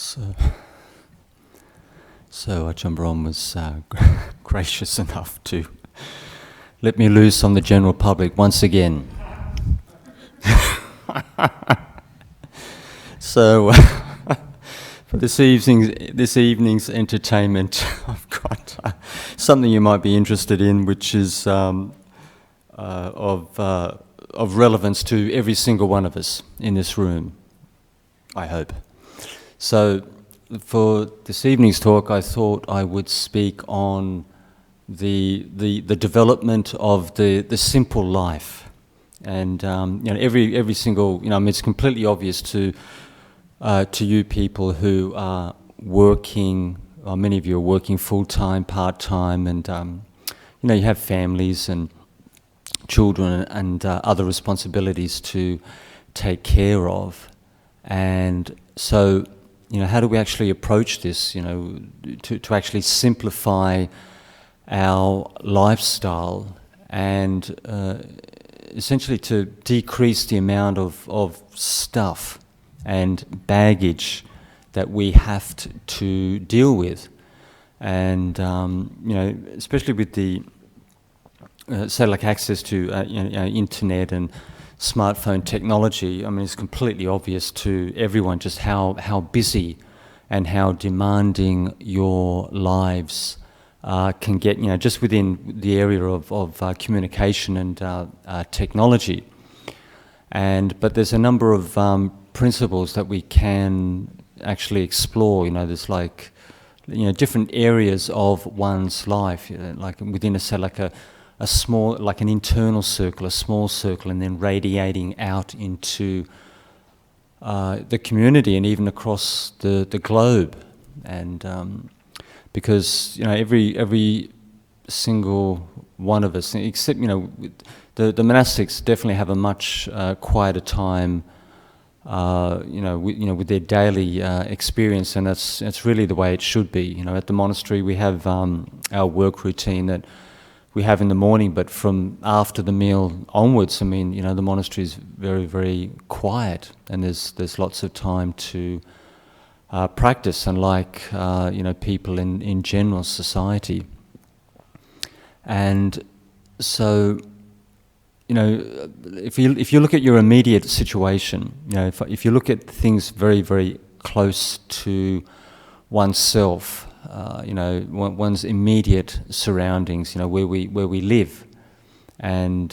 So Ajahn Brahm was gracious enough to let me loose on the general public once again. So for this evening's entertainment, I've got something you might be interested in, which is of relevance to every single one of us in this room, I hope. So for this evening's talk, I thought I would speak on the development of the simple life, and every single it's completely obvious to you people who are working. Many of you are working full time, part time, and you have families and children and other responsibilities to take care of, and so. How do we actually approach this, to actually simplify our lifestyle and essentially to decrease the amount of stuff and baggage that we have to deal with. And, especially with the satellite access to internet and smartphone technology, it's completely obvious to everyone just how busy and how demanding your lives can get, just within the area of communication and technology. But there's a number of principles that we can actually explore. There's different areas of one's life, like within a small, like an internal circle, a small circle, and then radiating out into the community and even across the globe. And because every single one of us, except the monastics definitely have a much quieter time, with their daily experience, and that's really the way it should be. At the monastery we have our work routine that we have in the morning, but from after the meal onwards, the monastery is very, very quiet, and there's lots of time to practice, unlike people in general society. And so, if you look at your immediate situation, if you look at things very, very close to oneself. One's immediate surroundings, where we live, and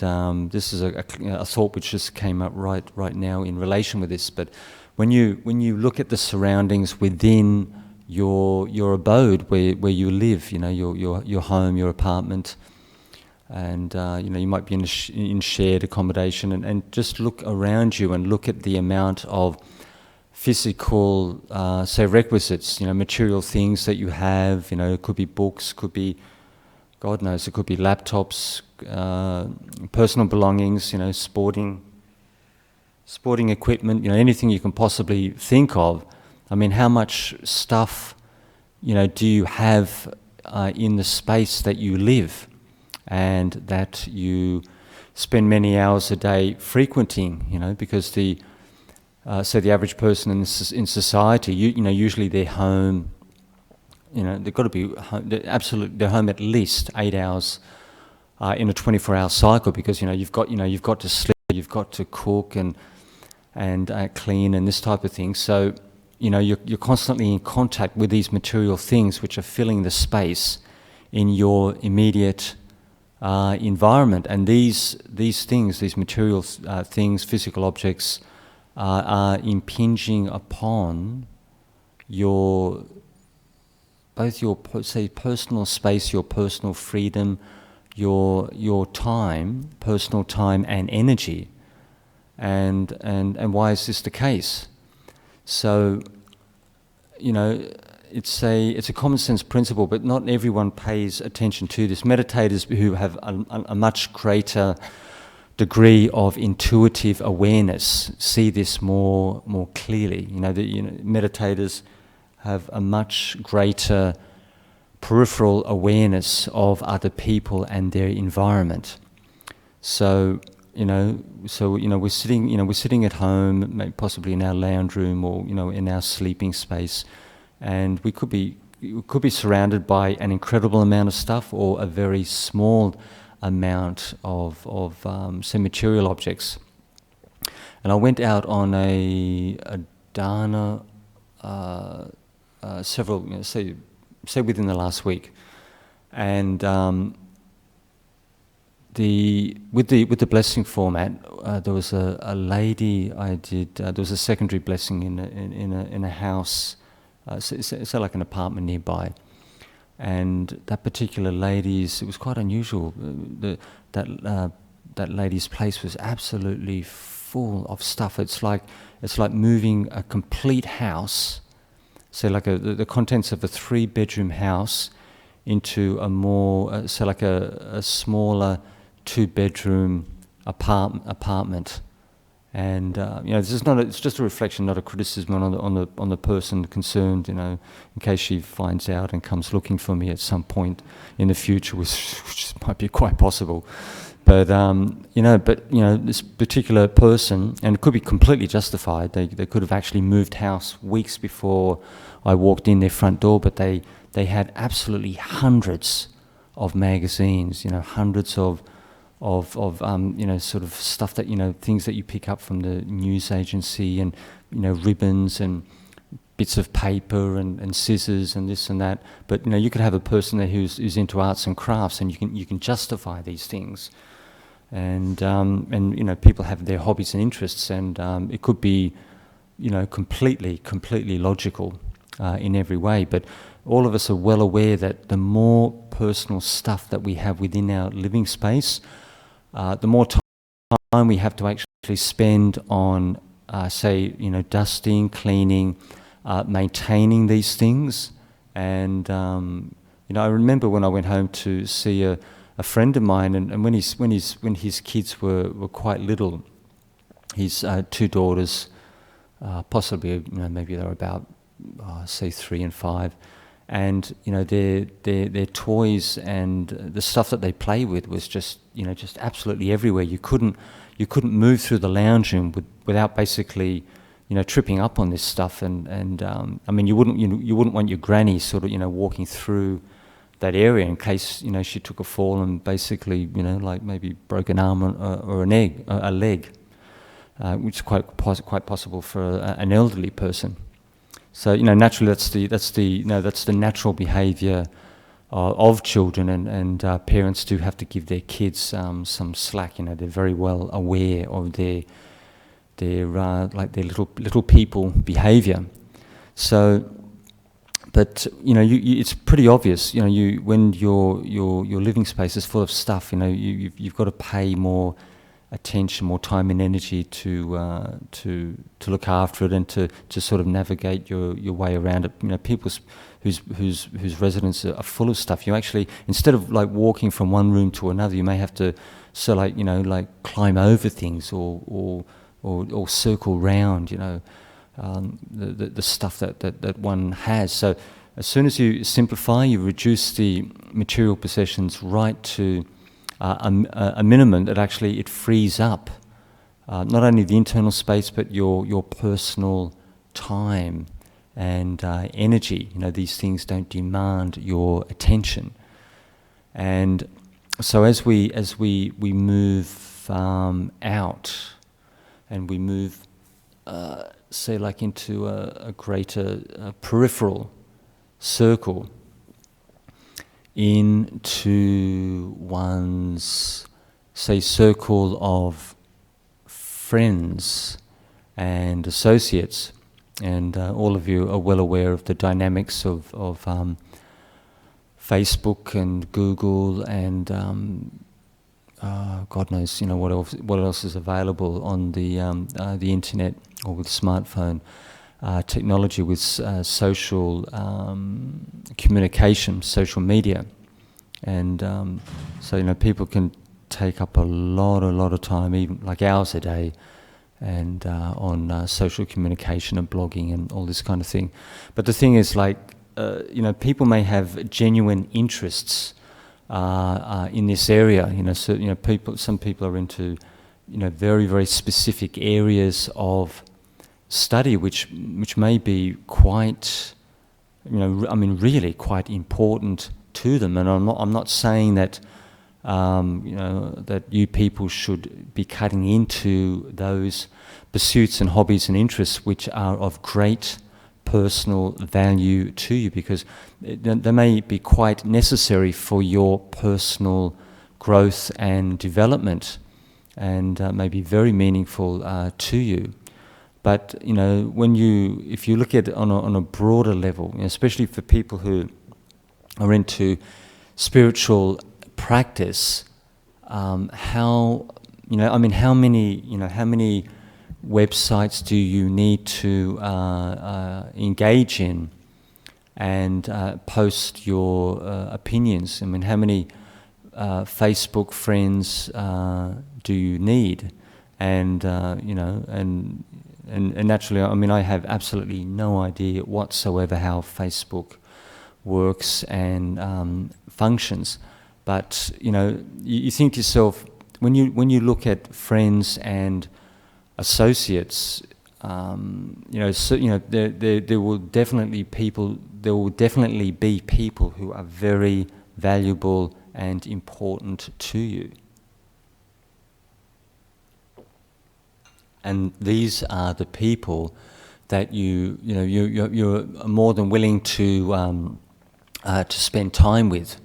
this is a thought which just came up right now in relation with this. But when you look at the surroundings within your abode, where you live, your home, your apartment, and you might be in shared accommodation, and just look around you and look at the amount of physical, say, requisites, material things that you have. It could be books, could be, God knows, it could be laptops, personal belongings, sporting equipment, anything you can possibly think of. How much stuff, do you have in the space that you live and that you spend many hours a day frequenting, because so the average person in society, usually they're home. They've got to be home, they're home at least 8 hours in a 24-hour cycle, because you've got to sleep, you've got to cook and clean and this type of thing. So you're constantly in contact with these material things which are filling the space in your immediate environment, and these things, these material things, physical objects, are impinging upon both your personal space, your personal freedom, your time, personal time and energy. And why is this the case? So, it's a common sense principle, but not everyone pays attention to this. Meditators who have a much greater degree of intuitive awareness see this more clearly. Meditators have a much greater peripheral awareness of other people and their environment. So we're sitting at home, maybe possibly in our lounge room or in our sleeping space, and we could be surrounded by an incredible amount of stuff or a very small amount of say material objects. And I went out on a dana several, say within the last week, and with the blessing format, there was a lady I did. There was a secondary blessing in a house, so like an apartment nearby, and that particular lady's, it was quite unusual. That lady's place was absolutely full of stuff. It's like moving a complete house, say like the contents of a 3-bedroom house into a more say like a smaller 2-bedroom apartment. And this is not. It's just a reflection, not a criticism on the person concerned. In case she finds out and comes looking for me at some point in the future, which might be quite possible. But this particular person, and it could be completely justified. They could have actually moved house weeks before I walked in their front door. But they had absolutely hundreds of magazines. Hundreds of sort of stuff that, things that you pick up from the news agency, and, ribbons and bits of paper and scissors and this and that. But, you could have a person there who's into arts and crafts, and you can justify these things. And people have their hobbies and interests, and it could be, completely logical in every way. But all of us are well aware that the more personal stuff that we have within our living space, the more time we have to actually spend on, dusting, cleaning, maintaining these things. And I remember when I went home to see a friend of mine, and when his kids were quite little, his 2 daughters, possibly maybe they were about 3 and 5. And their toys and the stuff that they play with was just absolutely everywhere. You couldn't move through the lounge room without basically tripping up on this stuff. And I mean, you wouldn't want your granny sort of walking through that area in case she took a fall and basically like maybe broke an arm or a leg, which is quite possible for an elderly person. So naturally, that's the natural behaviour of children, and parents do have to give their kids some slack. They're very well aware of their little people behaviour. So, but it's pretty obvious. When your living space is full of stuff, you've got to pay more attention, more time and energy to look after it, and to sort of navigate your way around it. People whose residences are full of stuff, you actually, instead of like walking from one room to another, you may have to climb over things or circle round the stuff that one has. So as soon as you simplify, you reduce the material possessions right to a minimum, that actually it frees up not only the internal space but your personal time and energy. These things don't demand your attention. And so as we move out, and we move into a greater peripheral circle, into one's, circle of friends and associates. And all of you are well aware of the dynamics of Facebook and Google and God knows, what else is available on the internet or with smartphone technology, with social communication, social media. And so people can take up a lot of time, even like hours a day, and on social communication and blogging and all this kind of thing. But the thing is, people may have genuine interests in this area. Some people are into very, very specific areas of study, which may be quite really quite important to them. And I'm not saying that, that you people should be cutting into those pursuits and hobbies and interests which are of great personal value to you, because they may be quite necessary for your personal growth and development, and may be very meaningful to you. But if you look at it on a broader level, especially for people who are into spiritual practice, how many websites do you need to engage in and post your opinions? I mean, how many Facebook friends do you need? And naturally, I have absolutely no idea whatsoever how Facebook works and functions. But you think to yourself, when you look at friends and associates, there will definitely be people who are very valuable and important to you. And these are the people that you're more than willing to spend time with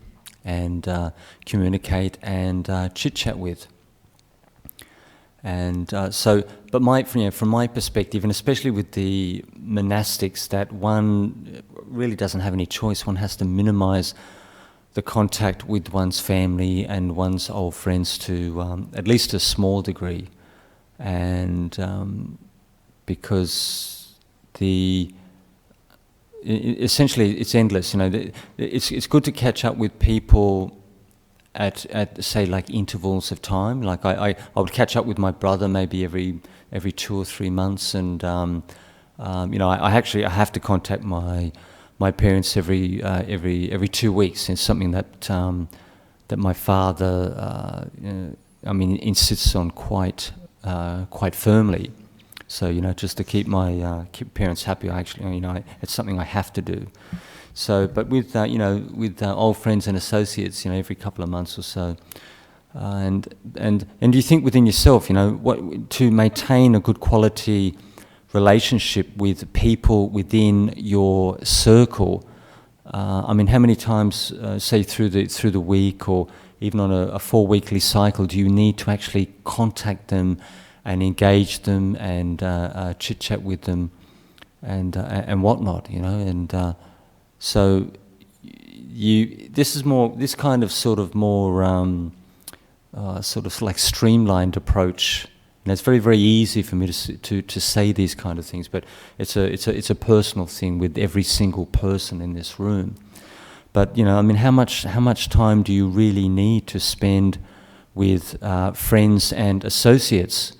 and communicate and chit chat with. And but from my perspective, and especially with the monastics, that one really doesn't have any choice. One has to minimize the contact with one's family and one's old friends to at least a small degree, and because essentially it's endless. It's good to catch up with people at say like intervals of time. Like I would catch up with my brother maybe every 2 or 3 months, and I have to contact my parents every 2 weeks. It's something that my father insists on quite firmly. So just to keep my parents happy, it's something I have to do. So, but with old friends and associates, every couple of months or so, and do you think within yourself, what to maintain a good quality relationship with people within your circle? How many times, say through the week, or even on a 4-weekly cycle, do you need to actually contact them and engage them and chit chat with them and whatnot, So this kind of sort of more sort of like streamlined approach. And it's very, very easy for me to say these kind of things, but it's a personal thing with every single person in this room. But how much time do you really need to spend with friends and associates?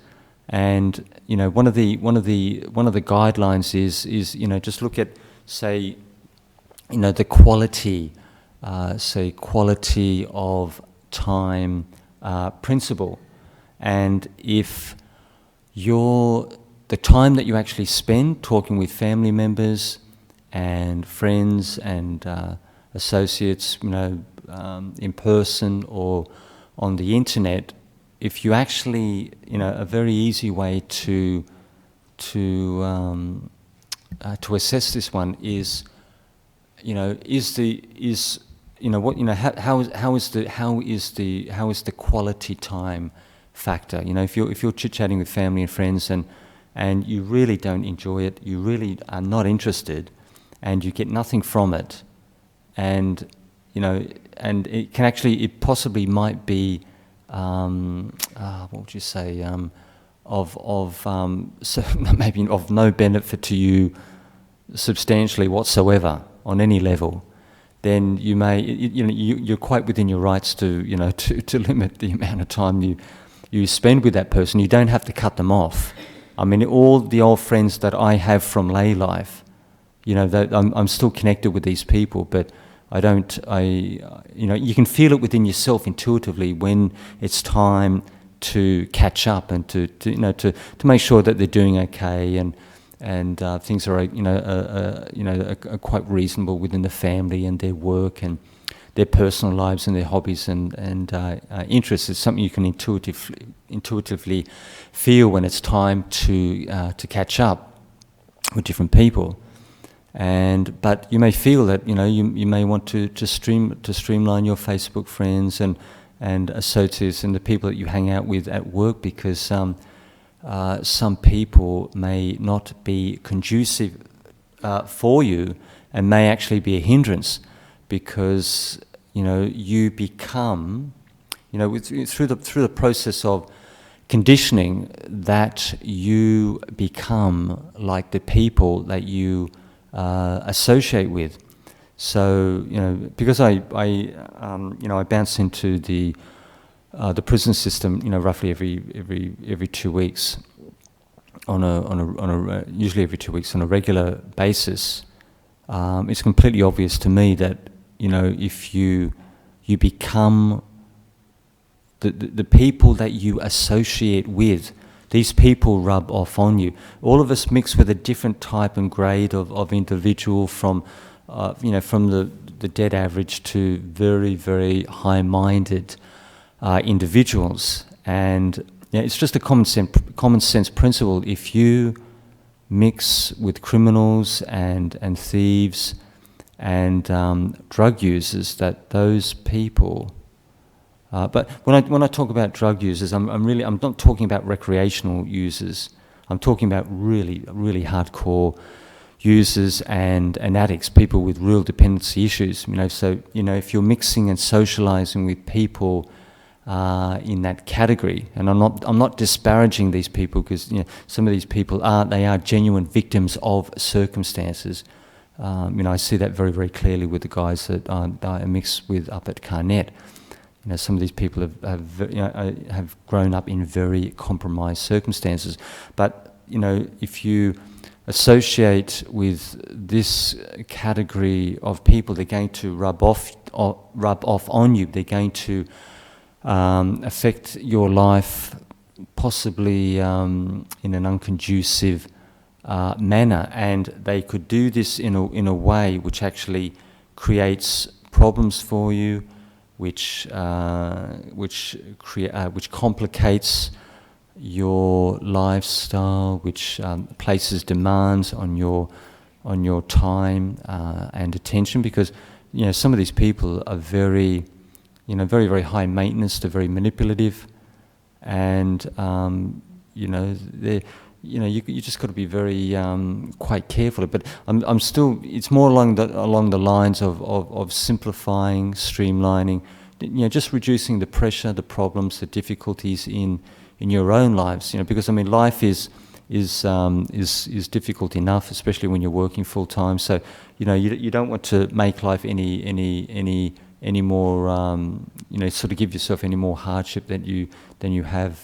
And one of the guidelines is just look at, say, the quality of time principle. And if the time that you actually spend talking with family members and friends and associates, in person or on the internet, if you actually, a very easy way to assess this one is, how is the quality time factor? If you're chit-chatting with family and friends and you really don't enjoy it, you really are not interested, and you get nothing from it, and and it possibly might be what would you say, so maybe of no benefit to you substantially whatsoever on any level, then you may, you're quite within your rights to limit the amount of time you spend with that person. You don't have to cut them off. All the old friends that I have from lay life, I'm still connected with these people, but you can feel it within yourself intuitively when it's time to catch up and to make sure that they're doing okay, and and things are are quite reasonable within the family and their work and their personal lives and their hobbies and interests. It's something you can intuitively feel when it's time to catch up with different people. But you may feel that you may want to streamline your Facebook friends and associates and the people that you hang out with at work, because some people may not be conducive for you and may actually be a hindrance, because you become through the process of conditioning that you become like the people that you associate with. So because I bounce into the prison system roughly every 2 weeks usually every 2 weeks on a regular basis. It's completely obvious to me that if you become the people that you associate with, these people rub off on you. All of us mix with a different type and grade of individual, from the dead average to very, very high-minded individuals. And it's just a common sense principle. If you mix with criminals and thieves and drug users, that those people. But when I talk about drug users, I'm not talking about recreational users. I'm talking about really, really hardcore users and addicts, people with real dependency issues. So if you're mixing and socializing with people in that category, and I'm not disparaging these people, because some of these people are genuine victims of circumstances. I see that very, very clearly with the guys that I mix with up at Carnet. Some of these people have grown up in very compromised circumstances. But if you associate with this category of people, they're going to rub off on you. They're going to affect your life, possibly in an unconducive manner, and they could do this in a way which actually creates problems for you, which complicates your lifestyle, which places demands on your time and attention, because some of these people are very very, very high maintenance. They're very manipulative, and you just got to be very quite careful. But I'm still. It's more along the lines of simplifying, streamlining, just reducing the pressure, the problems, the difficulties in your own lives. Because life is difficult enough, especially when you're working full time. So you don't want to make life any more sort of give yourself any more hardship than you have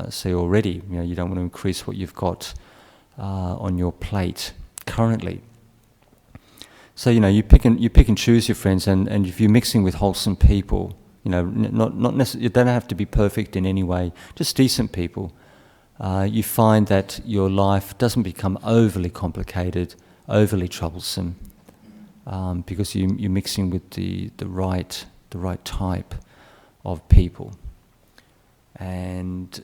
say already. You don't want to increase what you've got on your plate currently. So you pick and choose your friends, and if you're mixing with wholesome people, not necessarily, you don't have to be perfect in any way, just decent people. You find that your life doesn't become overly complicated, overly troublesome. Because you're mixing with the right type of people, and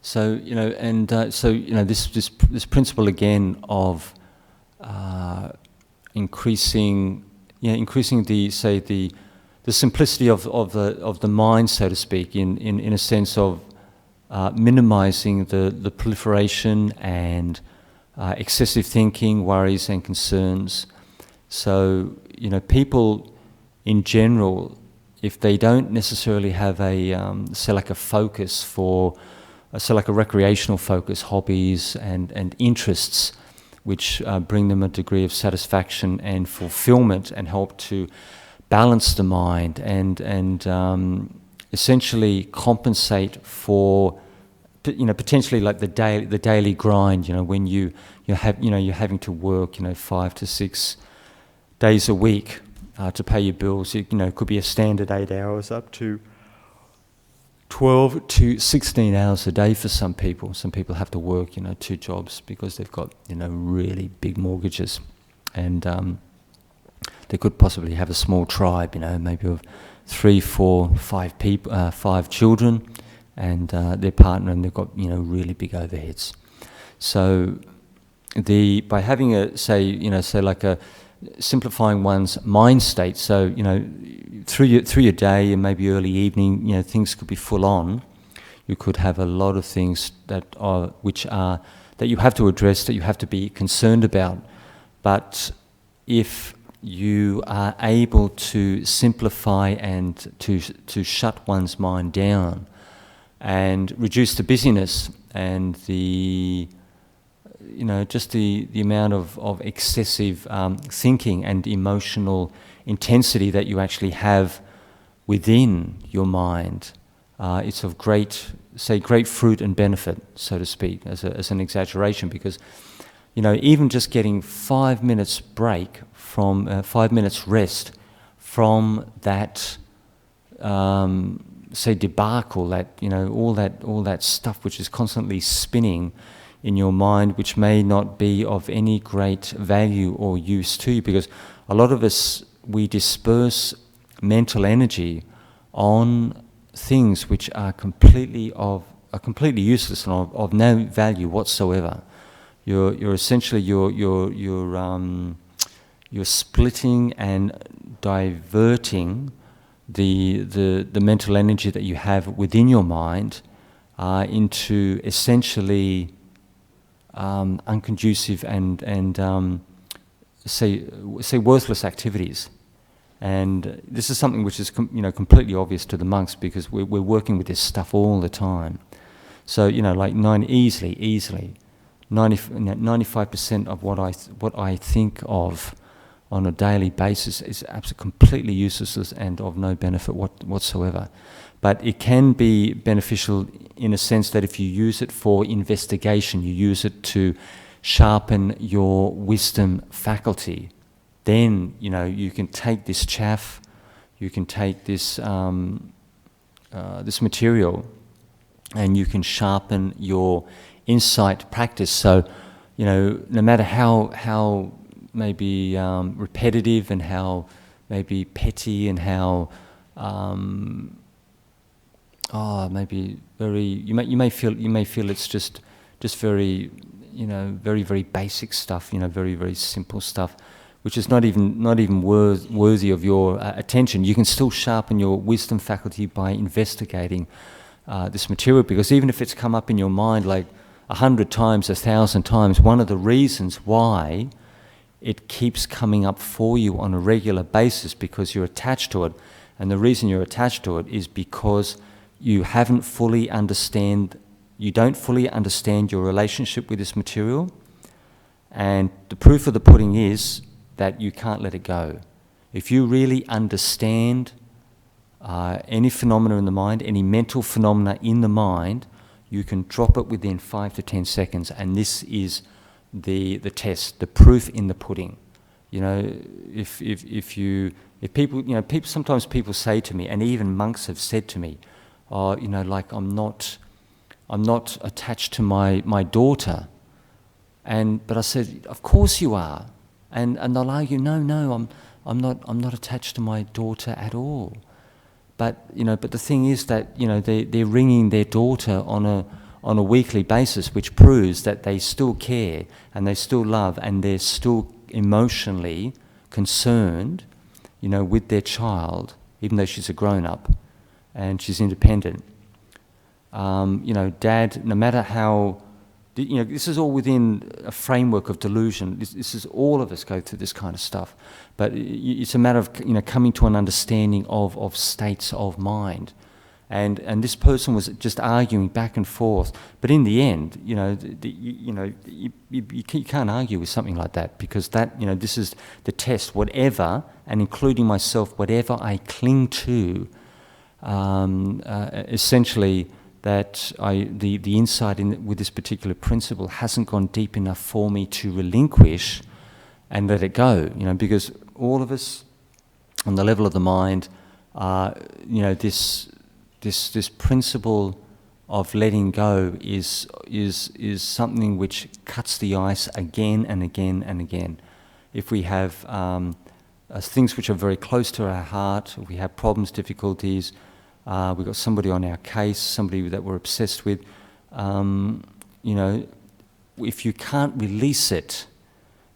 so this principle again of increasing the simplicity of the mind, so to speak, in a sense of minimizing the proliferation and excessive thinking, worries and concerns. So, people in general, if they don't necessarily have like a focus like a recreational focus, hobbies and interests, which bring them a degree of satisfaction and fulfillment and help to balance the mind and essentially compensate for potentially like the daily grind, when you're having to work 5 to 6 days a week to pay your bills. It could be a standard 8 hours up to 12 to 16 hours a day for some people. Some people have to work, 2 jobs because they've got, really big mortgages. And they could possibly have a small tribe, maybe of 3, 4, 5 people, 5 children, and their partner, and they've got, really big overheads. So by having simplifying one's mind state, so, through your day and maybe early evening, things could be full on. You could have a lot of things that you have to address, that you have to be concerned about. But if you are able to simplify and to shut one's mind down and reduce the busyness and the amount of excessive thinking and emotional intensity that you actually have within your mind, it's of great fruit and benefit, so to speak, as an exaggeration, because even just getting 5 minutes break from 5 minutes rest from that debacle, that all that stuff which is constantly spinning in your mind, which may not be of any great value or use to you, because a lot of us, we disperse mental energy on things which are completely useless and of no value whatsoever. You're essentially you're splitting and diverting the mental energy that you have within your mind into essentially unconducive and say worthless activities. And this is something which is completely obvious to the monks, because we're working with this stuff all the time. So like 95% of what I think of on a daily basis is absolutely completely useless and of no benefit whatsoever. But it can be beneficial in a sense that if you use it for investigation, you use it to sharpen your wisdom faculty, then you can take this chaff, you can take this this material, and you can sharpen your insight practice. So no matter how maybe repetitive and how maybe petty and how maybe very you may feel it's just very very, very basic stuff, very, very simple stuff, which is not even worthy of your attention. You can still sharpen your wisdom faculty by investigating this material, because even if it's come up in your mind like 100 times, 1,000 times, one of the reasons why it keeps coming up for you on a regular basis, because you're attached to it. And the reason you're attached to it is because you don't fully understand your relationship with this material. And the proof of the pudding is that you can't let it go. If you really understand any phenomena in the mind, any mental phenomena in the mind, you can drop it within 5 to 10 seconds. And this is the test, the proof in the pudding. If people, sometimes people say to me, and even monks have said to me, like I'm not attached to my daughter. But I said, of course you are. And they'll argue, no, I'm not attached to my daughter at all. But the thing is that they're ringing their daughter on a weekly basis, which proves that they still care and they still love and they're still emotionally concerned, with their child, even though she's a grown-up and she's independent. Dad, no matter how, this is all within a framework of delusion. This is, all of us go through this kind of stuff. But it's a matter of, coming to an understanding of states of mind. And this person was just arguing back and forth. But in the end, you can't argue with something like that, because that, this is the test. Whatever, and including myself, whatever I cling to, essentially, that the insight with this particular principle hasn't gone deep enough for me to relinquish and let it go. Because all of us, on the level of the mind, this this principle of letting go is something which cuts the ice again and again and again. If we have things which are very close to our heart, if we have problems, difficulties, we've got somebody on our case, somebody that we're obsessed with, if you can't release it,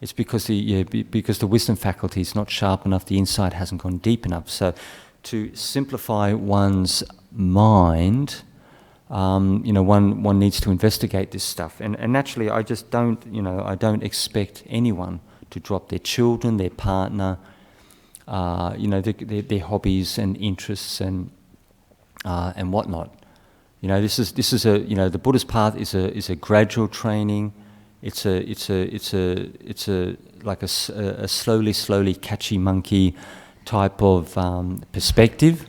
it's because the wisdom faculty is not sharp enough, the insight hasn't gone deep enough. So to simplify one's mind, one needs to investigate this stuff. And naturally, I just don't expect anyone to drop their children, their partner, their hobbies and interests and whatnot. This is the Buddha's path is a gradual training. It's like a slowly catchy monkey type of perspective,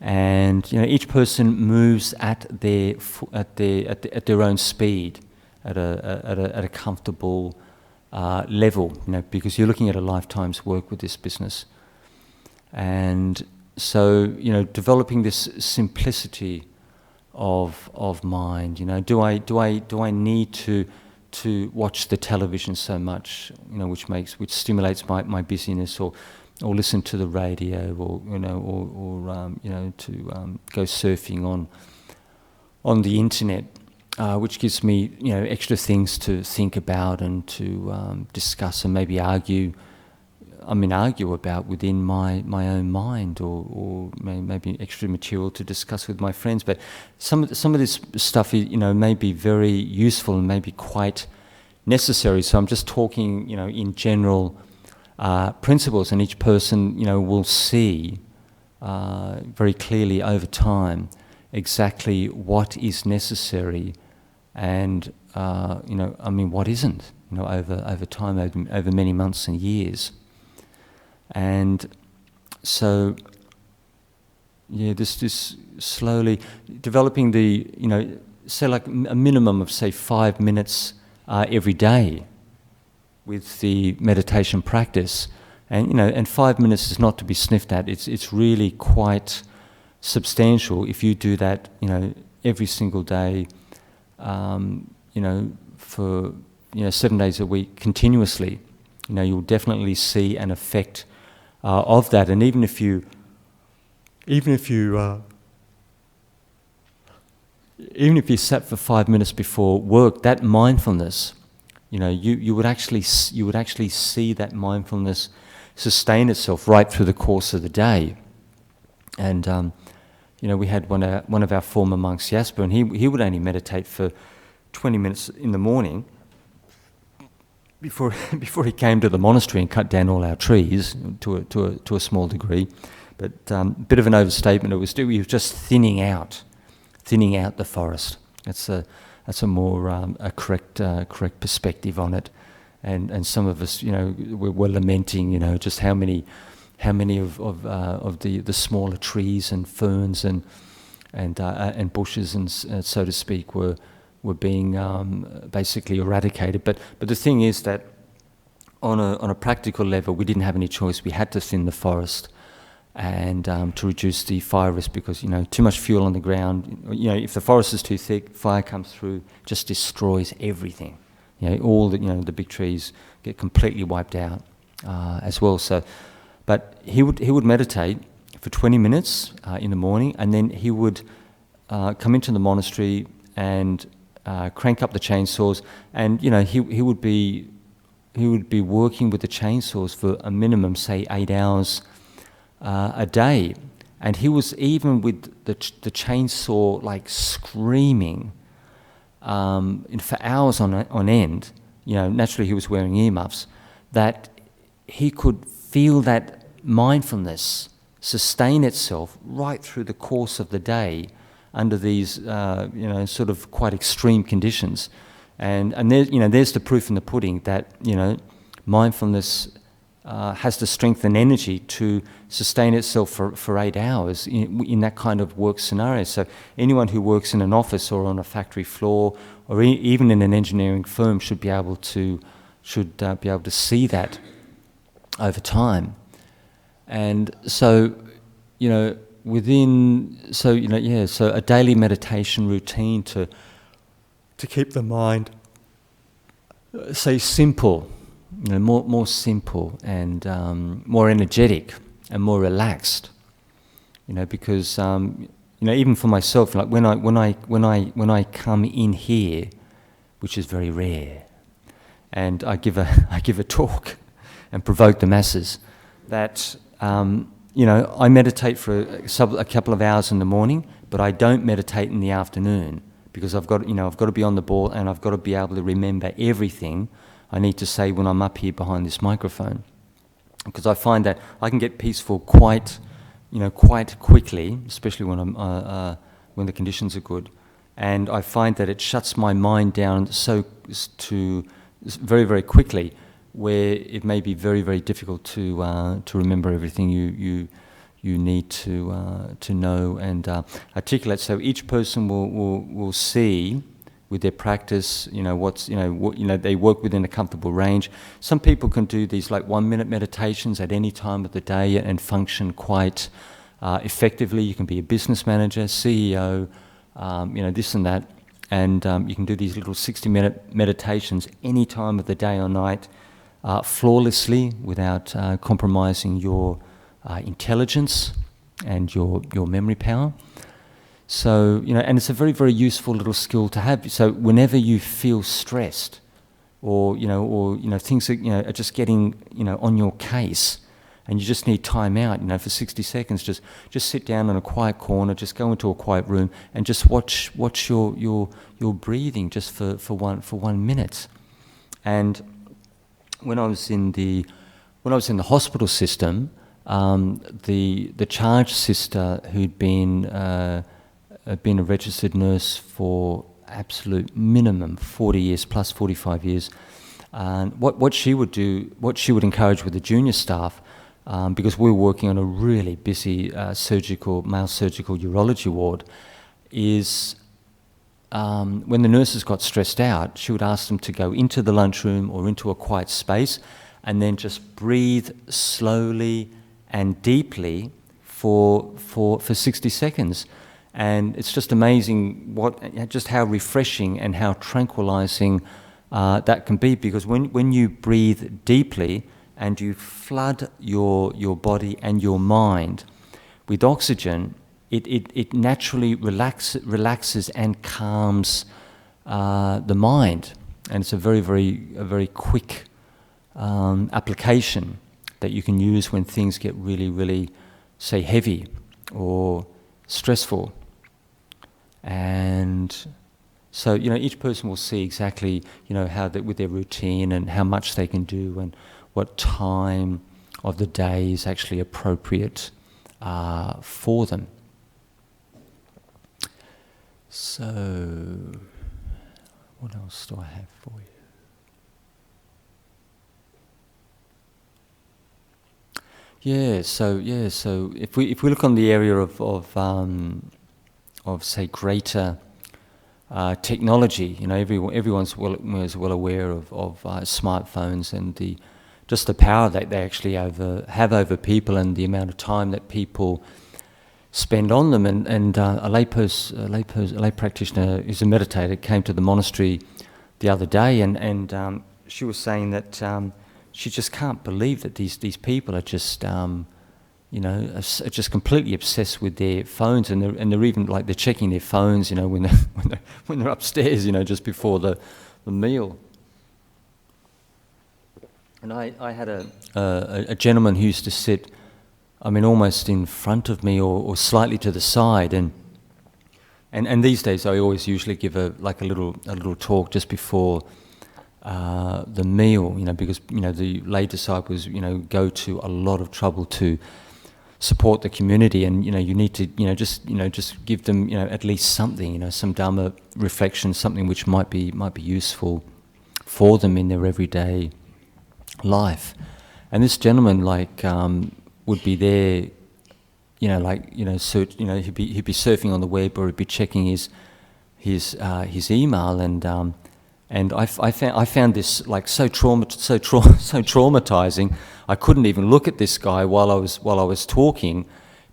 and each person moves at their own speed, at a comfortable level. Because you're looking at a lifetime's work with this business, and so developing this simplicity of mind. Do I need to watch the television so much, which stimulates my busyness, or listen to the radio, or to go surfing on the internet, which gives me extra things to think about and to discuss and maybe argue about within my own mind, or maybe extra material to discuss with my friends. But some of this stuff may be very useful and maybe quite necessary. So I'm just talking in general principles, and each person will see very clearly over time exactly what is necessary and what isn't, over time, over many months and years. And so, this slowly developing say like a minimum of 5 minutes every day with the meditation practice, and 5 minutes is not to be sniffed at. It's really quite substantial if you do that, every single day, for 7 days a week continuously. You'll definitely see an effect of that. And even if you sat for 5 minutes before work, that mindfulness, you would actually see that mindfulness sustain itself right through the course of the day. And we had one of our former monks, Jasper, and he would only meditate for 20 minutes in the morning before he came to the monastery and cut down all our trees to a small degree. But a bit of an overstatement. He was just thinning out the forest. That's a more a correct perspective on it. And some of us, we're lamenting, just how many of the smaller trees and ferns and bushes and so to speak were being basically eradicated. But the thing is that on a practical level, we didn't have any choice. We had to thin the forest and to reduce the fire risk, because too much fuel on the ground. If the forest is too thick, fire comes through, just destroys everything. All the big trees get completely wiped out as well. So, but he would meditate for 20 minutes in the morning, and then he would come into the monastery and crank up the chainsaws, and he would be working with the chainsaws for a minimum, say 8 hours a day, and he was even with the chainsaw like screaming for hours on end. Naturally he was wearing earmuffs, that he could feel that mindfulness sustain itself right through the course of the day under these sort of quite extreme conditions, and there's the proof in the pudding that mindfulness has the strength and energy to sustain itself for 8 hours in that kind of work scenario. So anyone who works in an office or on a factory floor or even in an engineering firm should be able to see that over time. And so so a daily meditation routine to keep the mind, say, simple, more simple and more energetic and more relaxed. Because even for myself, like when I come in here, which is very rare, and I give a talk and provoke the masses, that I meditate for a couple of hours in the morning, but I don't meditate in the afternoon because I've got to be on the ball and I've got to be able to remember everything I need to say when I'm up here behind this microphone, because I find that I can get peaceful quite quickly, especially when the conditions are good, and I find that it shuts my mind down very, very quickly, where it may be very, very difficult to remember everything you need to know and articulate. So each person will see with their practice, they work within a comfortable range. Some people can do these like 1-minute meditations at any time of the day and function quite effectively. You can be a business manager, CEO, this and that, and you can do these little 60-minute meditations any time of the day or night, flawlessly, without compromising your intelligence and your memory power. So, and it's a very, very useful little skill to have. So whenever you feel stressed or things are just getting, on your case, and you just need time out, for 60 seconds, just sit down in a quiet corner, just go into a quiet room and just watch your breathing just for 1 minute. And when I was in the hospital system, the charge sister who'd been a registered nurse for absolute minimum 40 years plus 45 years, and what she would encourage with the junior staff, because we were working on a really busy male surgical urology ward, is when the nurses got stressed out, she would ask them to go into the lunchroom or into a quiet space and then just breathe slowly and deeply for 60 seconds. And it's just amazing just how refreshing and how tranquilizing that can be, because when you breathe deeply and you flood your body and your mind with oxygen, it naturally relaxes and calms the mind. And it's a very quick application that you can use when things get really, really, say, heavy or stressful. And so, each person will see exactly, how with their routine and how much they can do and what time of the day is actually appropriate for them. So, what else do I have for you? So if we look on the area of say greater technology, everyone's well aware of smartphones and the power that they actually have over people and the amount of time that people spend on them. And a lay practitioner who's a meditator came to the monastery the other day, and she was saying that she just can't believe that these people are just are just completely obsessed with their phones, and they're even like they're checking their phones, when they're upstairs, just before the meal. And I had a gentleman who used to sit, almost in front of me or slightly to the side, and these days I always usually give a little talk just before the meal, because the lay disciples go to a lot of trouble to support the community, and you need to just give them at least something, some Dharma reflection, something which might be useful for them in their everyday life. And this gentleman would be there, search, he'd be surfing on the web, or he'd be checking his email, and I found this so traumatizing. I couldn't even look at this guy while I was talking,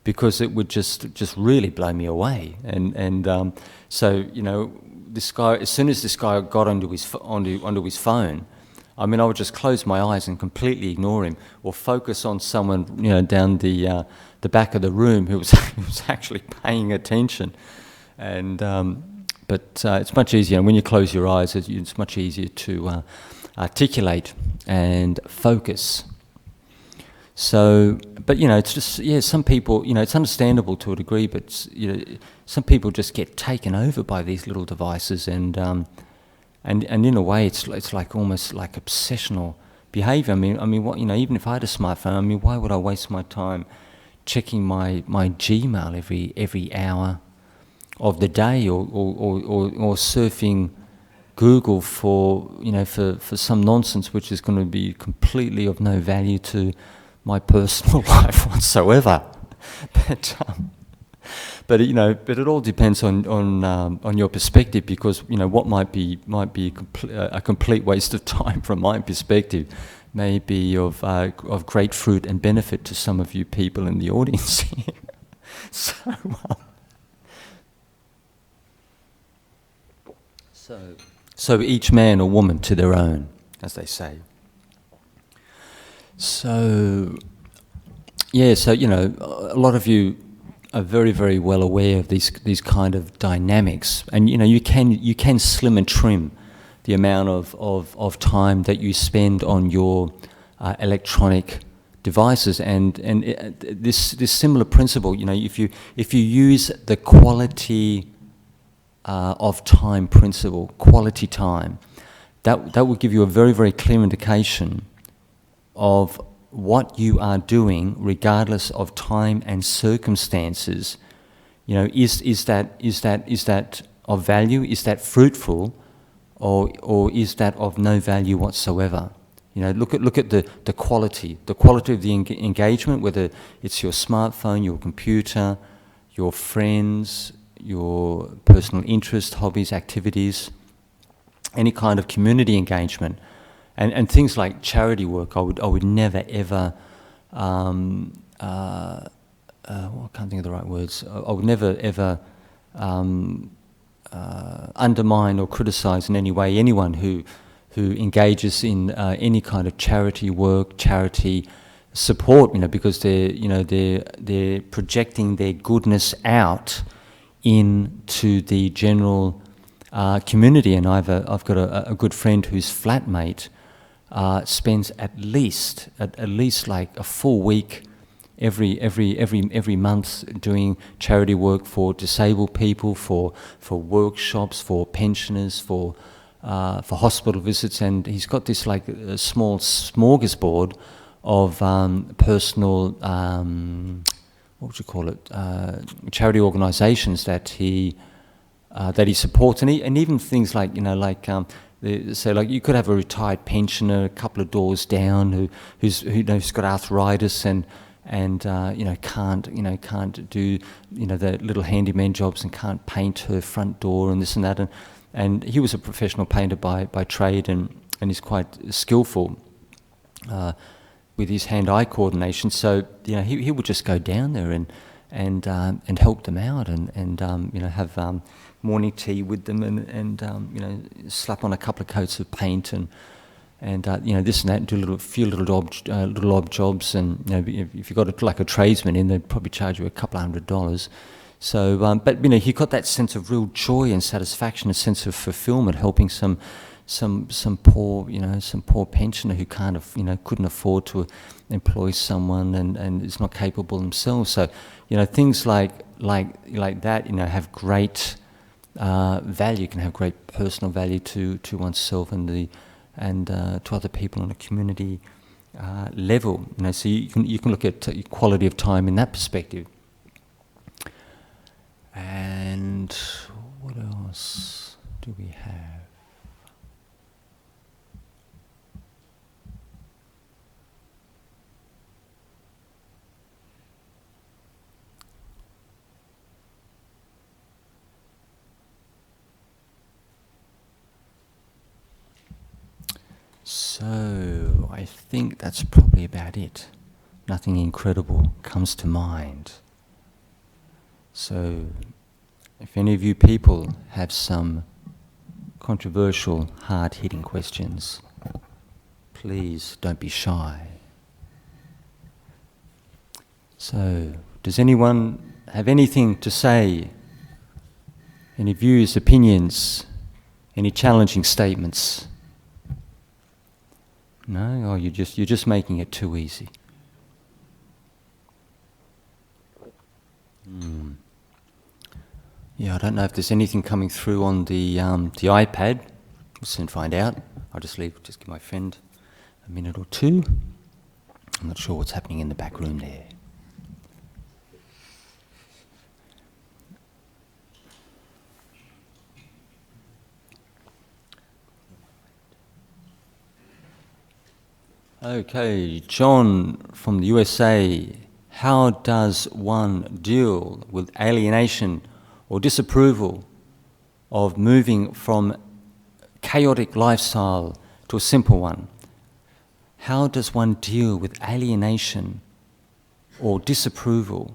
because it would just really blow me away. And so, you know, this guy, as soon as this guy got onto his phone, I mean, I would just close my eyes and completely ignore him, or focus on someone, you know, down the back of the room who was who was actually paying attention. And but it's much easier, and when you close your eyes, it's much easier to articulate and focus. So, but you know, it's just, yeah, some people, you know, it's understandable to a degree, but you know, some people just get taken over by these little devices, and in a way, it's like almost like obsessional behaviour. I mean, what, you know, even if I had a smartphone, I mean, why would I waste my time checking my Gmail every hour of the day, or surfing Google for, you know, for some nonsense which is going to be completely of no value to my personal life whatsoever. But you know, but it all depends on your perspective, because you know what might be a complete waste of time from my perspective may be of great fruit and benefit to some of you people in the audience here. So each man or woman to their own, as they say. So, yeah, so, you know, a lot of you are very, very well aware of these kind of dynamics, and you know, you can slim and trim the amount of time that you spend on your electronic devices, and this similar principle, you know, if you use the quality of time principle, quality time, that will give you a very, very clear indication of what you are doing, regardless of time and circumstances. You know, is that of value? Is that fruitful, or is that of no value whatsoever? You know, look at the quality of the engagement, whether it's your smartphone, your computer, your friends, your personal interests, hobbies, activities, any kind of community engagement. And things like charity work, I would never ever, I can't think of the right words. I would never ever undermine or criticise in any way anyone who engages in any kind of charity work, charity support. You know, because they're projecting their goodness out into the general community. And I've got a good friend whose flatmate spends at least like a full week every month doing charity work for disabled people, for workshops, for pensioners, for hospital visits, and he's got this like a small smorgasbord of personal what would you call it, charity organisations that he supports, and even things like, you know, like so like you could have a retired pensioner a couple of doors down who's got arthritis and you know, can't do, you know, the little handyman jobs, and can't paint her front door and this and that, and he was a professional painter by trade, and he's quite skillful with his hand-eye coordination. So you know, he would just go down there and help them out, and you know, have morning tea with them, and you know, slap on a couple of coats of paint, and you know, this and that, and do a few little odd jobs, and you know, if you got like a tradesman in, they'd probably charge you a couple of $100s. So, but you know, he got that sense of real joy and satisfaction, a sense of fulfilment, helping some poor pensioner who couldn't afford to employ someone, and is not capable themselves. So, you know, things like that, you know, have great value, can have great personal value to oneself and to other people on a community level. You know, so you can look at quality of time in that perspective. And what else do we have? So I think that's probably about it. Nothing incredible comes to mind. So, if any of you people have some controversial, hard-hitting questions, please don't be shy. So, does anyone have anything to say? Any views, opinions, any challenging statements? No? Oh, you're just making it too easy. Yeah, I don't know if there's anything coming through on the iPad. We'll soon find out. I'll just give my friend a minute or two. I'm not sure what's happening in the back room there. Okay, John from the USA. How does one deal with alienation or disapproval of moving from chaotic lifestyle to a simple one? How does one deal with alienation or disapproval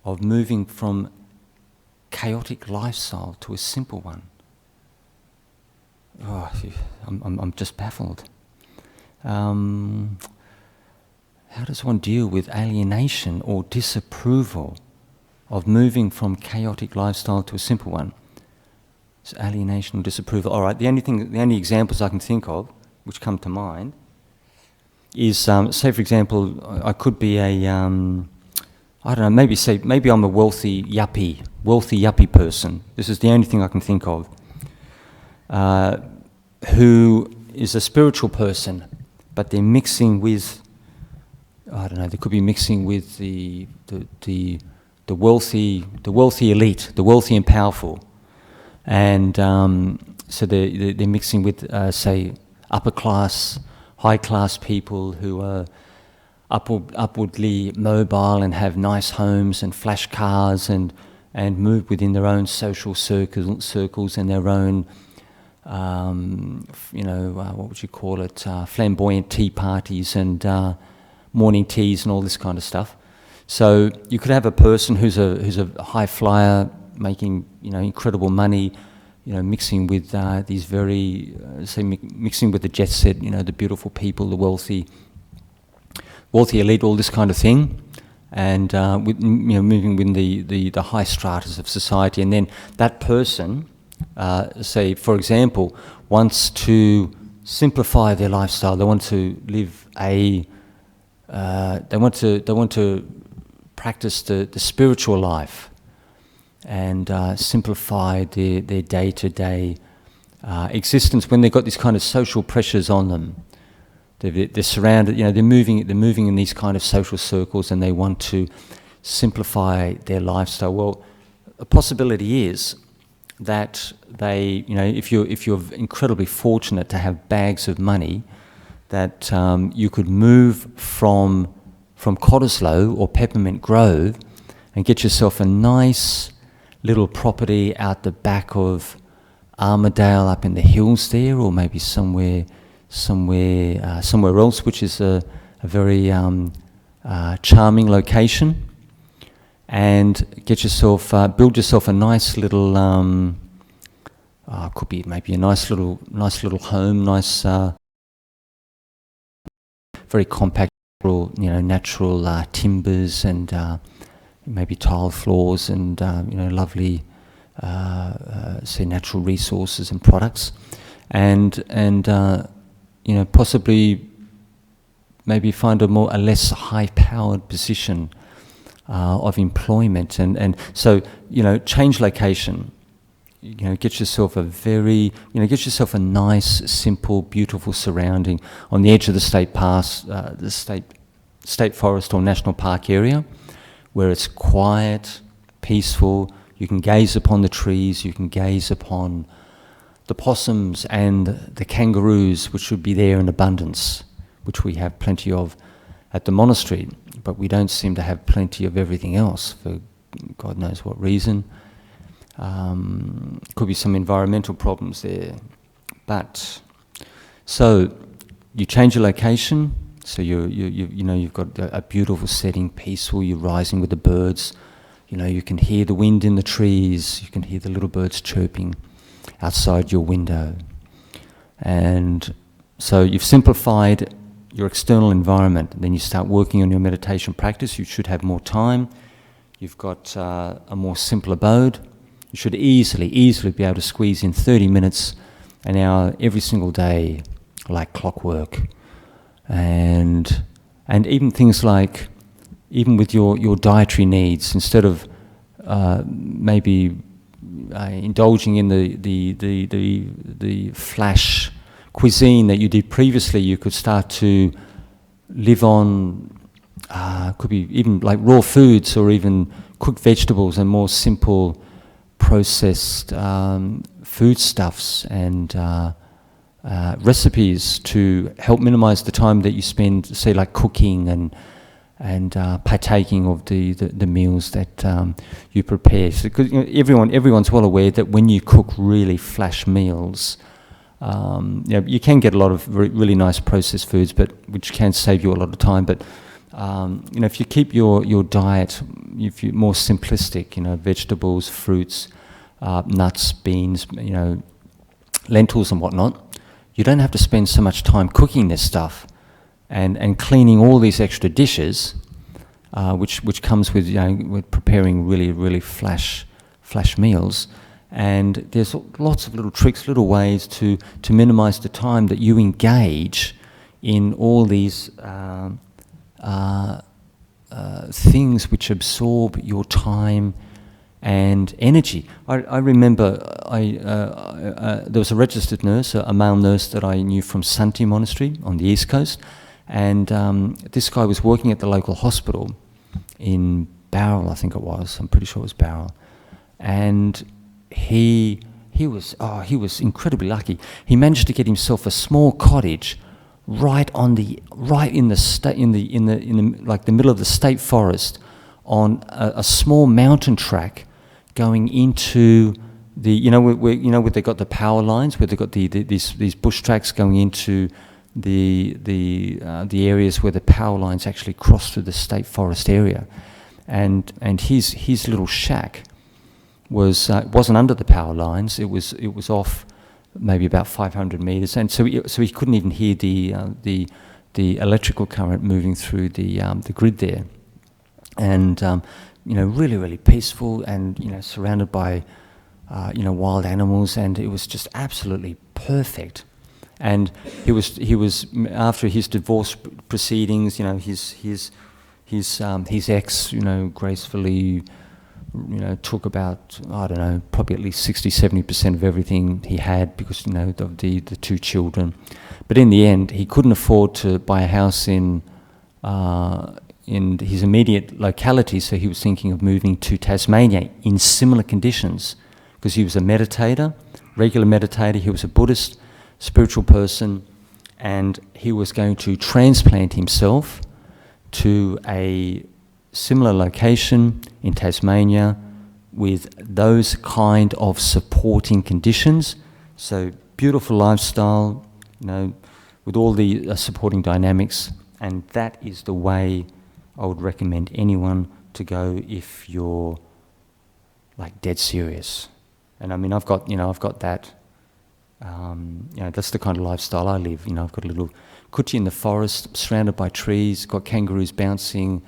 of moving from chaotic lifestyle to a simple one? Oh, I'm just baffled. How does one deal with alienation or disapproval of moving from chaotic lifestyle to a simple one? So alienation or disapproval. All right. The only examples I can think of, which come to mind, is say for example, I could be a I don't know. Maybe I'm a wealthy yuppie person. This is the only thing I can think of. Who is a spiritual person, but they're mixing with, I don't know, they could be mixing with the wealthy elite, the wealthy and powerful, and so they're mixing with say upper class, high class people who are upwardly mobile and have nice homes and flash cars and move within their own social circles and their own what would you call it, flamboyant tea parties and morning teas and all this kind of stuff. So you could have a person who's a high flyer, making incredible money, mixing with these very mixing with the jet set, the beautiful people, the wealthy elite, all this kind of thing, and moving within the high stratas of society, and then that person. Say, for example, wants to simplify their lifestyle. They want to live they want to practice the spiritual life and simplify their day-to-day existence. When they've got these kind of social pressures on them, they're surrounded. They're moving in these kind of social circles, and they want to simplify their lifestyle. Well, a possibility is that they, if you're incredibly fortunate to have bags of money, that you could move from Cottesloe or Peppermint Grove and get yourself a nice little property out the back of Armidale, up in the hills there, or maybe somewhere else, which is a very charming location. And build yourself a nice little, could be maybe a nice little home, very compact, natural timbers and maybe tile floors and lovely, say, natural resources and products, and possibly maybe find a less high-powered position of employment, and so change location. Get yourself a nice, simple, beautiful surrounding on the edge of the state forest or national park area, where it's quiet, peaceful. You can gaze upon the trees. You can gaze upon the possums and the kangaroos, which would be there in abundance, which we have plenty of at the monastery. But we don't seem to have plenty of everything else for God knows what reason. Could be some environmental problems there. But so you change your location. So you've got a beautiful setting, peaceful. You're rising with the birds. You can hear the wind in the trees, you can hear the little birds chirping outside your window. And so you've simplified your external environment. Then you start working on your meditation practice. You should have more time. You've got a more simple abode. You should easily be able to squeeze in 30 minutes, an hour every single day, like clockwork. And even things like, even with your dietary needs, instead of maybe indulging in the flash cuisine that you did previously, you could start to live on, could be even like raw foods or even cooked vegetables and more simple processed foodstuffs and recipes to help minimize the time that you spend, say, like cooking and partaking of the meals that you prepare. So, because everyone's well aware that when you cook really flash meals, you can get a lot of really nice processed foods, but which can save you a lot of time. But if you keep your diet, if you're more simplistic, vegetables, fruits, nuts, beans, lentils and whatnot, you don't have to spend so much time cooking this stuff and cleaning all these extra dishes, which comes with preparing really flash meals. And there's lots of little tricks, little ways to minimize the time that you engage in all these things which absorb your time and energy. I remember there was a registered nurse, a male nurse that I knew from Santi Monastery on the East Coast, and this guy was working at the local hospital in Bowral, I think it was. I'm pretty sure it was Bowral, and he was incredibly lucky. He managed to get himself a small cottage right in the middle of the state forest on a small mountain track going into the where they got the power lines, where they got these bush tracks going into the areas where the power lines actually cross through the state forest area, and his little shack wasn't under the power lines. It was off maybe about 500 meters, and so he couldn't even hear the electrical current moving through the grid there, and really peaceful, and surrounded by wild animals, and it was just absolutely perfect. And he was after his divorce proceedings, his ex gracefully took about, I don't know, probably at least 60-70% of everything he had, because of the two children. But in the end, he couldn't afford to buy a house in his immediate locality, so he was thinking of moving to Tasmania in similar conditions, because he was a meditator, regular meditator. He was a Buddhist spiritual person, and he was going to transplant himself to a similar location in Tasmania with those kind of supporting conditions. So beautiful lifestyle, with all the supporting dynamics, and that is the way I would recommend anyone to go if you're like dead serious. And I mean, I've got that. That's the kind of lifestyle I live. I've got a little kuchi in the forest, surrounded by trees, got kangaroos bouncing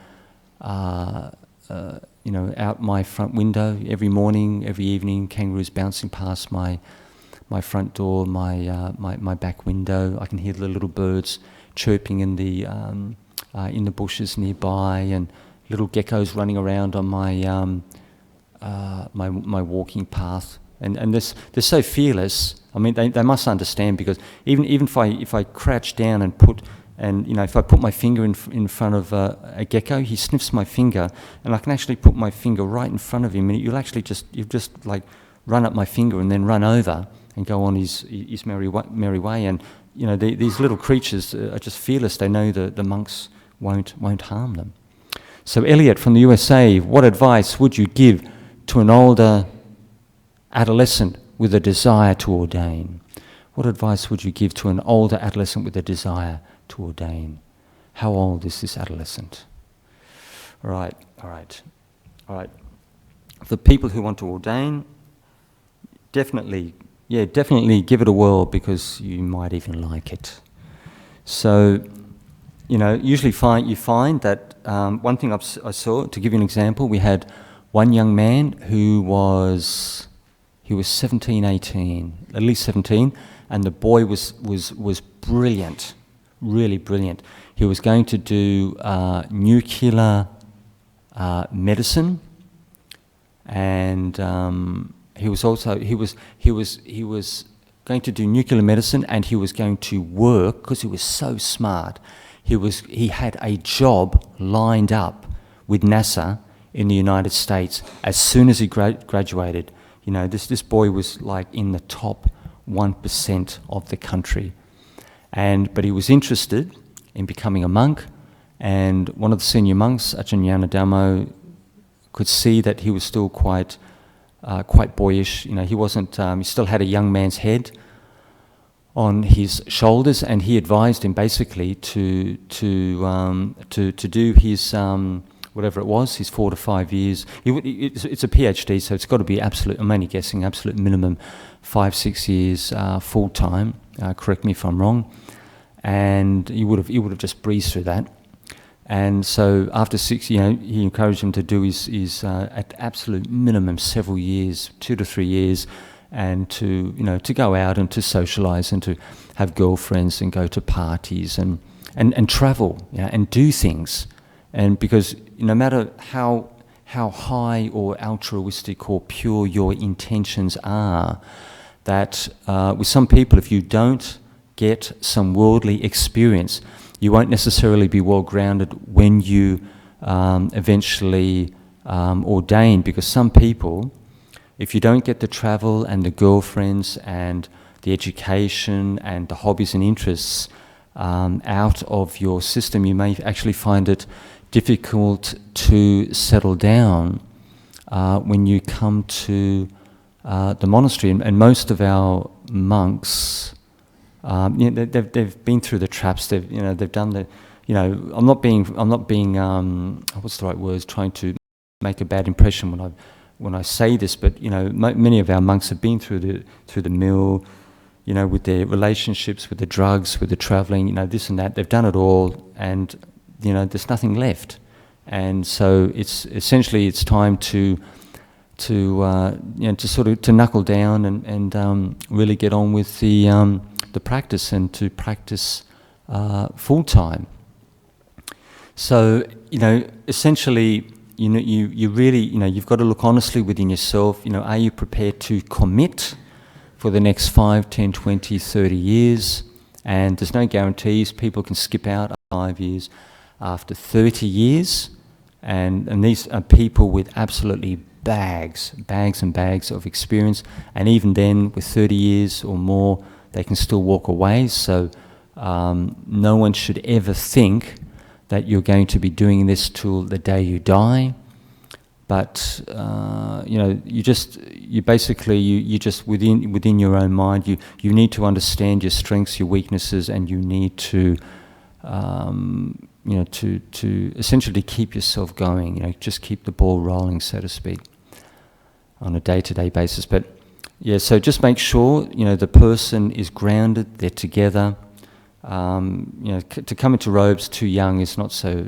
out my front window every morning, every evening, kangaroos bouncing past my front door, my back window. I can hear the little birds chirping in the bushes nearby, and little geckos running around on my my walking path. And they're so fearless. I mean, they must understand, because even if I crouch down and if I put my finger in front of a gecko, he sniffs my finger, and I can actually put my finger right in front of him, and you'll just like run up my finger and then run over and go on his merry way. And these little creatures are just fearless. They know the monks won't harm them. So Elliot from the USA, what advice would you give to an older adolescent with a desire to ordain? What advice would you give to an older adolescent with a desire to ordain? How old is this adolescent? All right. for people who want to ordain, definitely give it a whirl, because you might even like it. So, usually you find that one thing I saw, to give you an example, we had one young man who was 17, 18, at least 17, and the boy was brilliant, really brilliant. He was going to do nuclear medicine, and he was going to do nuclear medicine, and he was going to work, because he was so smart. He had a job lined up with NASA in the United States as soon as he graduated. This boy was like in the top 1% of the country, but he was interested in becoming a monk, and one of the senior monks, Ajahn Appicchato, could see that he was still quite boyish. He wasn't. He still had a young man's head on his shoulders, and he advised him basically to do his whatever it was, his 4 to 5 years. It's a PhD, so it's got to be absolute. I'm only guessing, absolute minimum 5-6 years full time. Correct me if I'm wrong. And he would have just breezed through that. And so after 6, he encouraged him to do his at absolute minimum several years, 2 to 3 years, and to go out and to socialise and to have girlfriends and go to parties and travel, and do things. And because no matter how high or altruistic or pure your intentions are, that with some people, if you don't get some worldly experience, you won't necessarily be well grounded when you eventually ordain, because some people, if you don't get the travel and the girlfriends and the education and the hobbies and interests out of your system, you may actually find it difficult to settle down when you come to the monastery. And most of our monks, they've been through the traps. They've done the. I'm not being. What's the right words? Trying to make a bad impression when I say this, but many of our monks have been through the mill, with their relationships, with the drugs, with the travelling, this and that. They've done it all, and there's nothing left. And so it's time to knuckle down and really get on with the practice, and to practice full time. So essentially, you really you've got to look honestly within yourself. Are you prepared to commit for the next 5, 10, 20, 30 years? And there's no guarantees. People can skip out after 5 years, after 30 years, and these are people with absolutely bags and bags of experience, and even then, with 30 years or more, they can still walk away. So no one should ever think that you're going to be doing this till the day you die. But you just within your own mind, you need to understand your strengths, your weaknesses, and you need to to essentially keep yourself going. Just keep the ball rolling, so to speak, on a day-to-day basis. But so just make sure the person is grounded, they're together. To come into robes too young is not so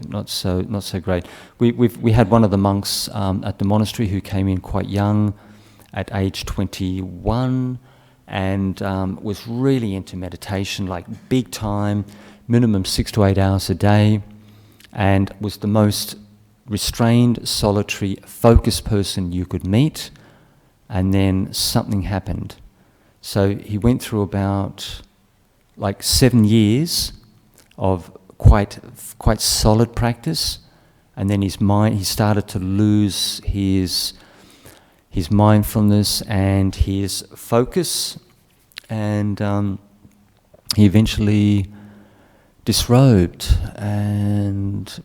great. We had one of the monks at the monastery who came in quite young, at age 21, and was really into meditation, like big time, minimum 6 to 8 hours a day, and was the most restrained, solitary, focused person you could meet. And then something happened. So he went through about 7 years of quite solid practice, and then he started to lose his mindfulness and his focus, and he eventually disrobed.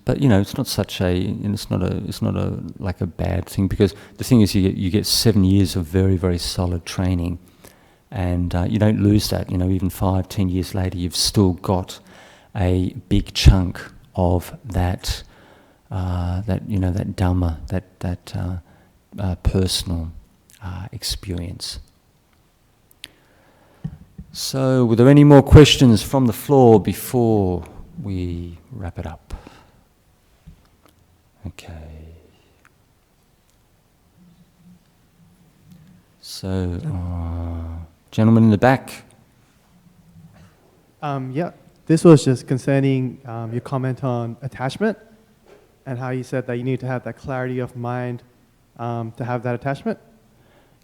But it's not a bad thing, because the thing is, you get 7 years of very, very solid training. And you don't lose that. Even 5, 10 years later, you've still got a big chunk of that Dhamma, that personal experience. So, were there any more questions from the floor before we wrap it up? Okay. So, gentleman in the back. Yeah, this was just concerning your comment on attachment and how you said that you need to have that clarity of mind to have that attachment.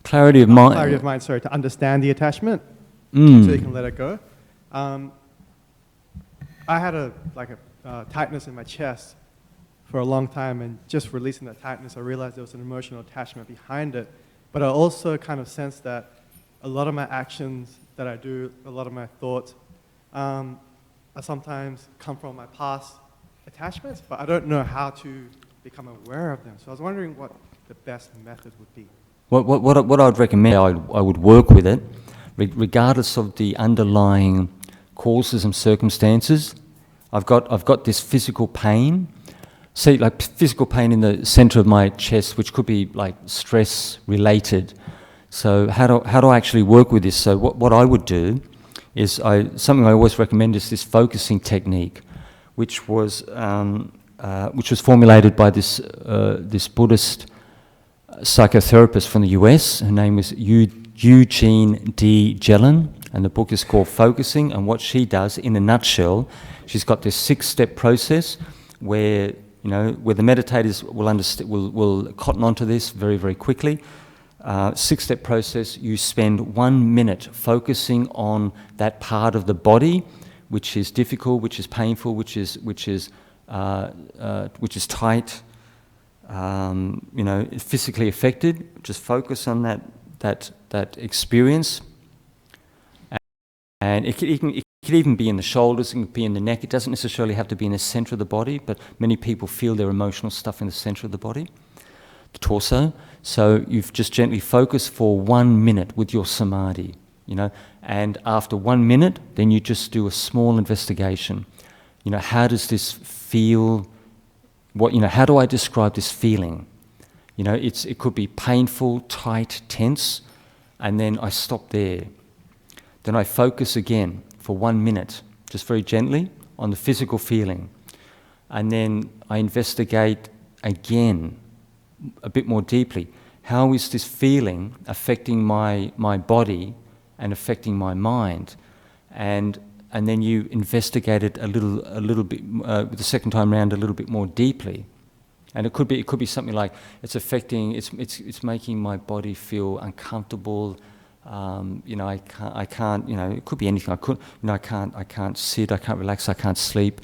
Clarity of mind. Clarity of mind, sorry, to understand the attachment so you can let it go. I had a tightness in my chest for a long time, and just releasing that tightness, I realized there was an emotional attachment behind it. But I also kind of sensed that a lot of my actions that I do, a lot of my thoughts, I sometimes come from my past attachments, but I don't know how to become aware of them. So I was wondering what the best method would be. What I'd recommend, I would work with it, regardless of the underlying causes and circumstances. I've got this physical pain. See, like physical pain in the center of my chest, which could be like stress related. So how do I actually work with this? So what I would do is something I always recommend is this focusing technique, which was formulated by this Buddhist psychotherapist from the US. Her name was Eugene D. Jelen, and the book is called Focusing. And what she does, in a nutshell, she's got this 6-step process where the meditators will cotton onto this very, very quickly. 6-step process. You spend 1 minute focusing on that part of the body which is difficult, which is painful, which is tight, physically affected. Just focus on that experience, and it could even be in the shoulders, it can be in the neck. It doesn't necessarily have to be in the center of the body, but many people feel their emotional stuff in the center of the body, the torso. So you've just gently focused for 1 minute with your samadhi, and after 1 minute, then you just do a small investigation. How does this feel? How do I describe this feeling? It could be painful, tight, tense, and then I stop there. Then I focus again for 1 minute, just very gently, on the physical feeling. And then I investigate again, a bit more deeply. How is this feeling affecting my body and affecting my mind? And then you investigate it a little bit the second time around a little bit more deeply. And it could be something like it's making my body feel uncomfortable. I can't. It could be anything. I can't sit. I can't relax. I can't sleep,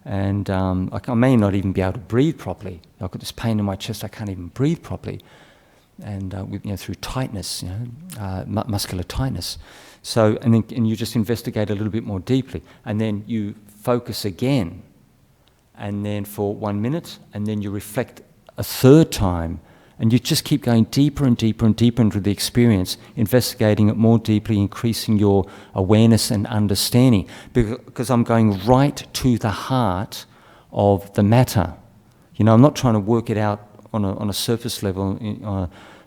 and I may not even be able to breathe properly. I've got this pain in my chest. I can't even breathe properly, and through tightness, muscular tightness. So and you just investigate a little bit more deeply, and then you focus again, and then for 1 minute, and then you reflect a third time. And you just keep going deeper and deeper and deeper into the experience, investigating it more deeply, increasing your awareness and understanding. Because I'm going right to the heart of the matter. I'm not trying to work it out on a surface level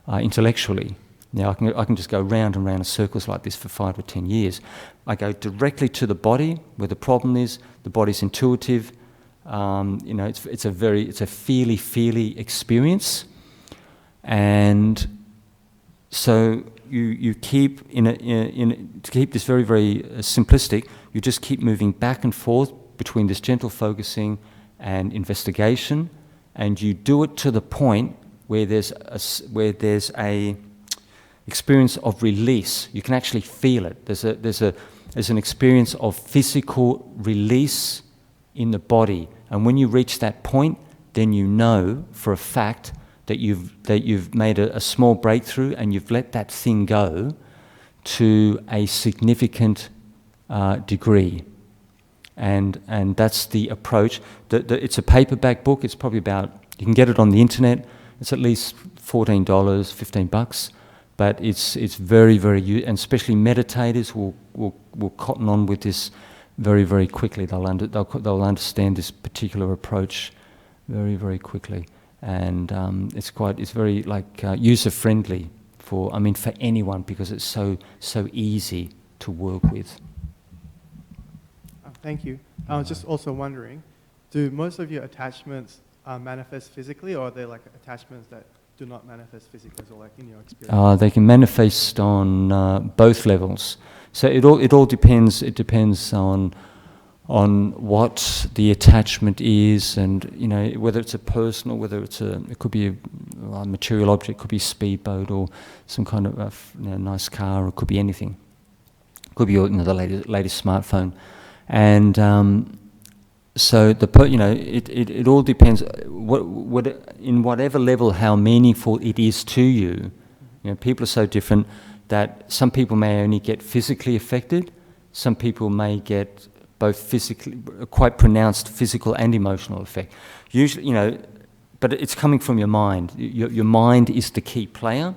intellectually. I can just go round and round in circles like this for 5 or 10 years. I go directly to the body where the problem is. The body's intuitive. It's a feely experience. And so you keep to keep this very, very simplistic, you just keep moving back and forth between this gentle focusing and investigation, and you do it to the point where there's a experience of release. You can actually feel it. There's an experience of physical release in the body, and when you reach that point, then you know for a fact that you've made a small breakthrough and you've let that thing go to a significant degree. And that's the approach. It's a paperback book. It's probably you can get it on the internet. It's at least $14, $15. But it's very, very, and especially meditators will cotton on with this very, very quickly. They'll understand this particular approach very, very quickly. and it's very like user friendly for anyone, because it's so easy to work with. Thank you. I was just also wondering, do most of your attachments manifest physically, or are they like attachments that do not manifest physically, or like in your experience? They can manifest on both levels. So it all depends. It depends on what the attachment is, and whether it's a personal, whether it could be a material object, could be a speedboat or some kind of nice car, or it could be anything. It could be the latest smartphone, and so it all depends. In whatever level, how meaningful it is to you. People are so different that some people may only get physically affected. Some people may get both physically, quite pronounced physical and emotional effect. Usually, but it's coming from your mind. Your mind is the key player.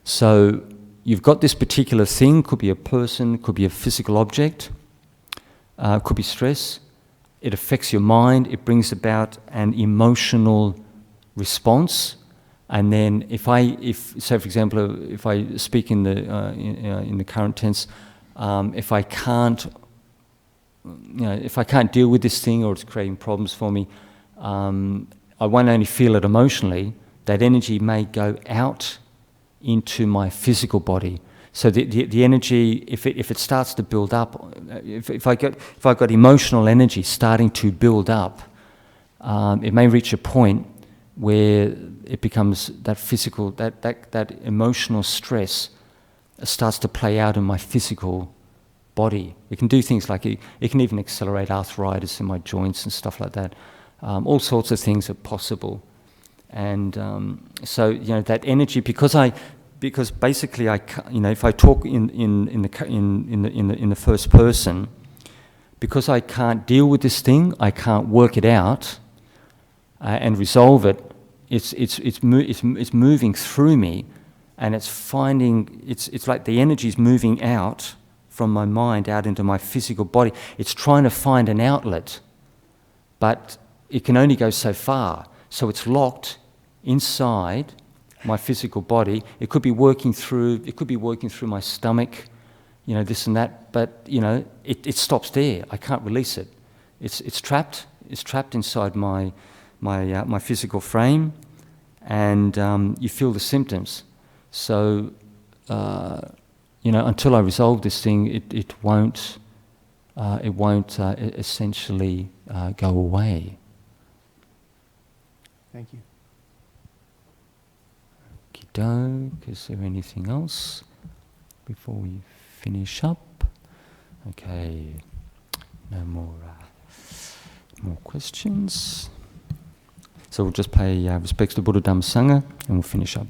So you've got this particular thing, could be a person, could be a physical object, could be stress. It affects your mind. It brings about an emotional response. And then, for example, if I speak in the current tense, if I can't deal with this thing, or it's creating problems for me, I won't only feel it emotionally. That energy may go out into my physical body. So the energy, if it starts to build up, if I got emotional energy starting to build up, it may reach a point where it becomes that physical, that emotional stress starts to play out in my physical body. It can do things like it can even accelerate arthritis in my joints and stuff like that. All sorts of things are possible, and so that energy, because basically if I talk in the first person, because I can't deal with this thing, I can't work it out and resolve it. It's moving through me, and it's like the energy's moving out from my mind out into my physical body. It's trying to find an outlet, but it can only go so far. So it's locked inside my physical body. It could be working through my stomach, this and that, but it stops there. I can't release it. It's trapped inside my physical frame, and you feel the symptoms. So until I resolve this thing, it won't essentially go away. Thank you. Okey-doke. Is there anything else before we finish up? Okay. No more questions. So we'll just pay respects to Buddha, Dhamma, Sangha, and we'll finish up.